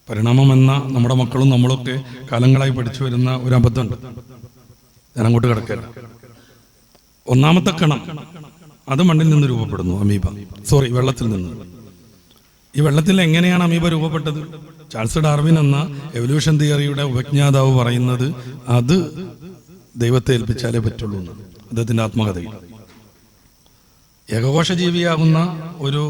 പരിണാമമെന്ന നമ്മുടെ മക്കളും നമ്മളൊക്കെ കാലങ്ങളായി പഠിച്ചു വരുന്ന ഒരു അബദ്ധമുണ്ട്. ഞാൻ അങ്ങോട്ട് കിടക്കല്ല. ഒന്നാമത്തെ കണം അത് മണ്ണിൽ നിന്ന് രൂപപ്പെടുന്നു. വെള്ളത്തിൽ നിന്ന്. ഈ വെള്ളത്തിൽ എങ്ങനെയാണ് അമീബ രൂപപ്പെട്ടത്? ചാൾസ് ഡാർവിൻ എന്ന എവല്യൂഷൻ തിയറിയുടെ ഉപജ്ഞാതാവ് പറയുന്നത് അത് ദൈവത്തെ ഏൽപ്പിച്ചാലേ പറ്റുള്ളൂ എന്ന്. അദ്ദേഹത്തിന്റെ ആത്മകഥയിൽ ഏകകോശ ജീവിയാകുന്ന ഒരു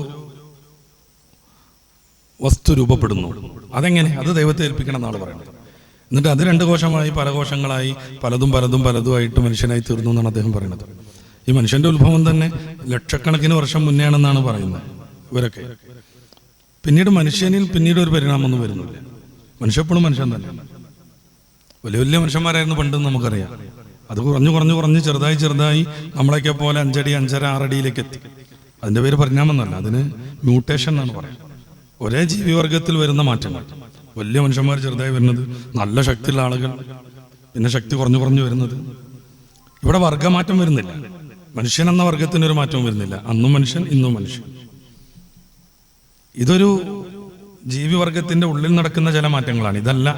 വസ്തു രൂപപ്പെടുന്നു. അതെങ്ങനെ? അത് ദൈവത്തെ ഏൽപ്പിക്കണം എന്നാണ് പറയുന്നത്. എന്നിട്ട് അത് 2 കോശമായി പല കോശങ്ങളായി പലതുമായിട്ട് മനുഷ്യനായി തീർന്നു എന്നാണ് അദ്ദേഹം പറയുന്നത്. ഈ മനുഷ്യന്റെ ഉത്ഭവം തന്നെ ലക്ഷക്കണക്കിന് വർഷം മുന്നെയാണെന്നാണ് പറയുന്നത് ഇവരൊക്കെ. പിന്നീട് ഒരു പരിണാമമൊന്നും വരുന്നില്ല. മനുഷ്യപ്പോഴും മനുഷ്യൻ തന്നെ. വലിയ മനുഷ്യന്മാരായിരുന്നു പണ്ടെന്ന് നമുക്കറിയാം. അത് കുറഞ്ഞ് ചെറുതായി നമ്മളെയൊക്കെ പോലെ 5 അടി 5.5 6 അടിയിലേക്ക് എത്തി. അതിന്റെ പേര് പരിണാമം എന്നല്ല, അതിന് മ്യൂട്ടേഷൻ എന്നാണ് പറയുന്നത്. ഒരേ ജീവിവർഗത്തിൽ വരുന്ന മാറ്റങ്ങൾ. വലിയ മനുഷ്യന്മാർ ചെറുതായി വരുന്നത്, നല്ല ശക്തിയുള്ള ആളുകൾ പിന്നെ ശക്തി കുറഞ്ഞു വരുന്നത്. ഇവിടെ വർഗമാറ്റം വരുന്നില്ല. മനുഷ്യൻ എന്ന വർഗത്തിനൊരു മാറ്റവും വരുന്നില്ല. അന്നും മനുഷ്യൻ, ഇന്നും മനുഷ്യൻ. ഇതൊരു ജീവിവർഗത്തിന്റെ ഉള്ളിൽ നടക്കുന്ന ചില മാറ്റങ്ങളാണ്. ഇതല്ല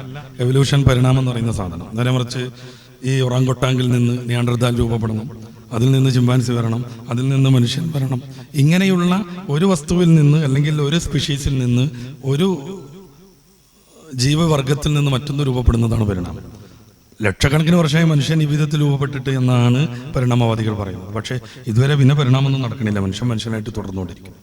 എവല്യൂഷൻ, പരിണാമം എന്ന് പറയുന്ന സാധനം. നേരെ മറിച്ച് ഈ ഒറാങ്കൊട്ടാങ്കിൽ നിന്ന് നിയാണ്ടർതാൽ രൂപപ്പെടണം, അതിൽ നിന്ന് ചിമ്പാൻസി വരണം, അതിൽ നിന്ന് മനുഷ്യൻ വരണം. ഇങ്ങനെയുള്ള ഒരു വസ്തുവിൽ നിന്ന് അല്ലെങ്കിൽ ഒരു സ്പീഷീസിൽ നിന്ന് ഒരു ജീവവർഗത്തിൽ നിന്ന് മറ്റൊന്ന് രൂപപ്പെടുന്നതാണ് പരിണാമം. ലക്ഷക്കണക്കിന് വർഷമായി മനുഷ്യൻ ഈ വിധത്തിൽ രൂപപ്പെട്ടിട്ട് എന്നാണ് പരിണാമവാദികൾ പറയുന്നത്. പക്ഷേ ഇതുവരെ പിന്നെ പരിണാമമൊന്നും നടക്കണില്ല. മനുഷ്യനായിട്ട് തുടർന്നുകൊണ്ടിരിക്കും.